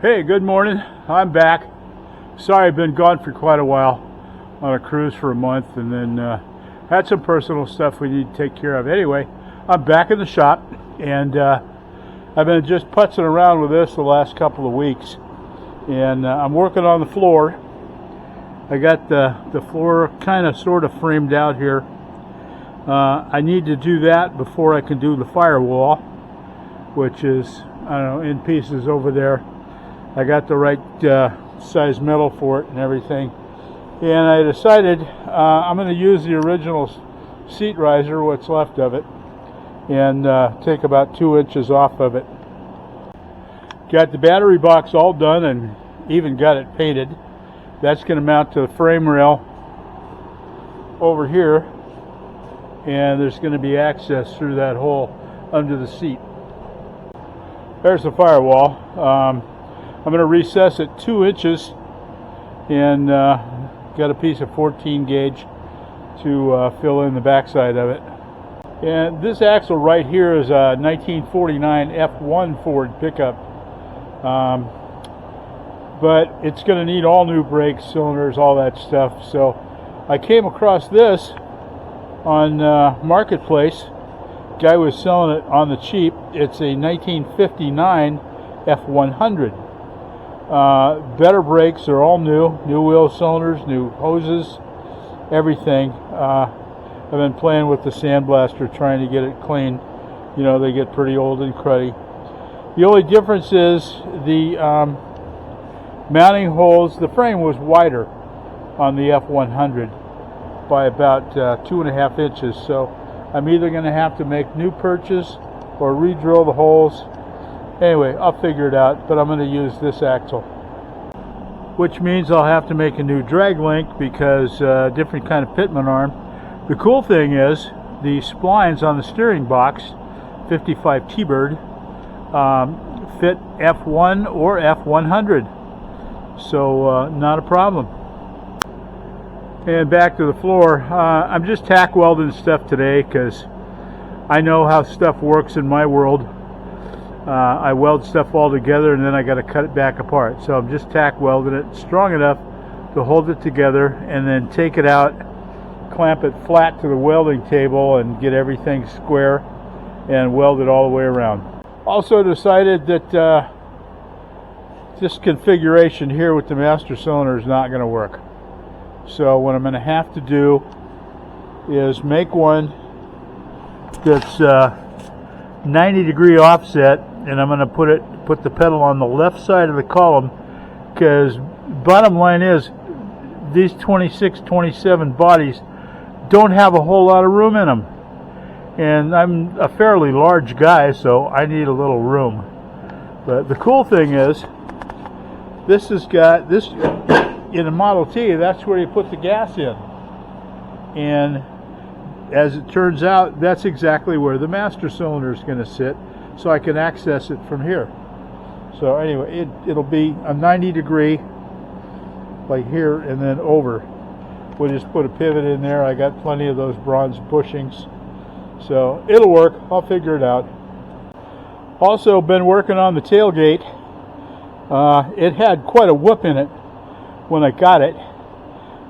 Hey, good morning. I'm back. Sorry I've been gone for quite a while on a cruise for a month, and then had some personal stuff we need to take care of. Anyway, I'm back in the shop, and I've been just putzing around with this the last couple of weeks, and I'm working on the floor. I got the floor kind of sort of framed out here. I need to do that before I can do the firewall, which is, I don't know, in pieces over there. I got the right size metal for it and everything, and I decided I'm going to use the original seat riser, what's left of it, and take about 2 inches off of it. Got the battery box all done and even got it painted. That's going to mount to the frame rail over here, and there's going to be access through that hole under the seat. There's the firewall. I'm going to recess it 2 inches, and got a piece of 14 gauge to fill in the backside of it. And this axle right here is a 1949 F1 Ford pickup, but it's going to need all new brakes, cylinders, all that stuff. So I came across this on Marketplace. Guy was selling it on the cheap. It's a 1959 F100. Better brakes, are all new wheel cylinders, new hoses, everything. I've been playing with the sandblaster trying to get it clean. You know, they get pretty old and cruddy. The only difference is the mounting holes. The frame was wider on the F100 by about 2.5 inches, so I'm either going to have to make new purchase or re-drill the holes. Anyway, I'll figure it out, but I'm going to use this axle, which means I'll have to make a new drag link because different kind of pitman arm. The cool thing is the splines on the steering box, 55 T-Bird, fit F1 or F100, so not a problem. And back to the floor. I'm just tack welding stuff today because I know how stuff works in my world. I weld stuff all together and then I got to cut it back apart. So I'm just tack welding it strong enough to hold it together and then take it out, clamp it flat to the welding table and get everything square and weld it all the way around. Also decided that this configuration here with the master cylinder is not going to work. So what I'm going to have to do is make one that's 90-degree offset, and I'm going to put the pedal on the left side of the column, because bottom line is these 26, 27 bodies don't have a whole lot of room in them, and I'm a fairly large guy, so I need a little room. But the cool thing is this has got this in a Model T. That's where you put the gas in, and as it turns out, that's exactly where the master cylinder is going to sit, so I can access it from here. So anyway, it'll be a 90-degree, like here and then over. We'll just put a pivot in there. I got plenty of those bronze bushings, so it'll work. I'll figure it out. Also been working on the tailgate. It had quite a whoop in it when I got it,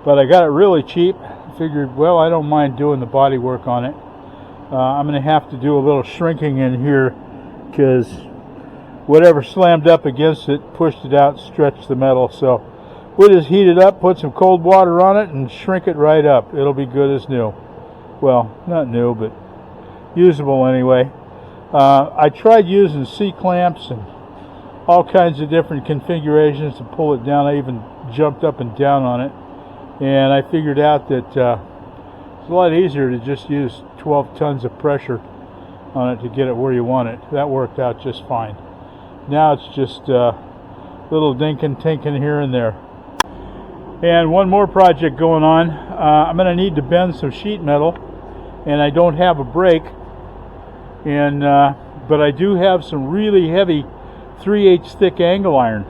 but I got it really cheap. Figured, well, I don't mind doing the body work on it. I'm going to have to do a little shrinking in here because whatever slammed up against it pushed it out, stretched the metal. So we'll just heat it up, put some cold water on it, and shrink it right up. It'll be good as new. Well, not new, but usable anyway. I tried using C-clamps and all kinds of different configurations to pull it down. I even jumped up and down on it. And I figured out that it's a lot easier to just use 12 tons of pressure on it to get it where you want it. That worked out just fine. Now it's just little dinkin' tinkin' here and there. And one more project going on. I'm going to need to bend some sheet metal, and I don't have a brake. And but I do have some really heavy 3/8 thick angle iron.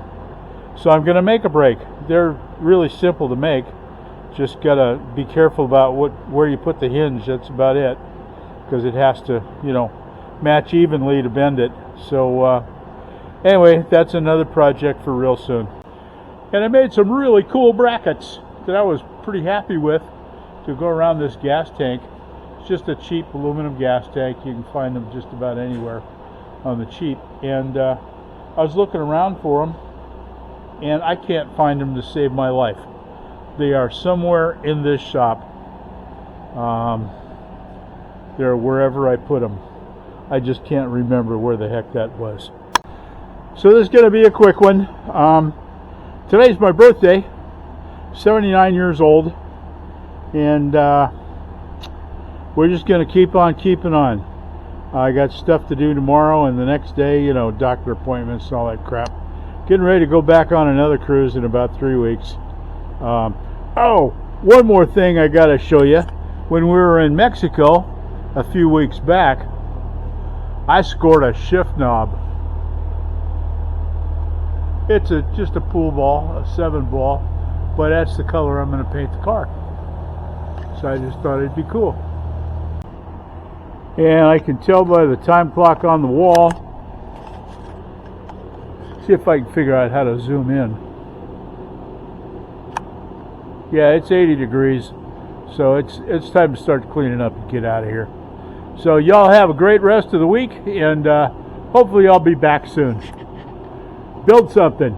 So I'm going to make a brake. They're really simple to make. Just gotta be careful about where you put the hinge. That's about it, because it has to, you know, match evenly to bend it. So Anyway, that's another project for real soon. And I made some really cool brackets that I was pretty happy with to go around this gas tank. It's just a cheap aluminum gas tank. You can find them just about anywhere on the cheap. And I was looking around for them, and I can't find them to save my life. They are somewhere in this shop. They're wherever I put them. I just can't remember where the heck that was. So this is going to be a quick one. Today's my birthday, 79 years old, and we're just going to keep on keeping on. I got stuff to do tomorrow and the next day, you know, doctor appointments and all that crap. Getting ready to go back on another cruise in about 3 weeks. Oh, one more thing I got to show you. When we were in Mexico a few weeks back, I scored a shift knob. It's just a pool ball, a 7 ball, but that's the color I'm going to paint the car. So I just thought it'd be cool. And I can tell by the time clock on the wall. See if I can figure out how to zoom in. Yeah, it's 80 degrees, so it's time to start cleaning up and get out of here. So y'all have a great rest of the week, and hopefully I'll be back soon. Build something.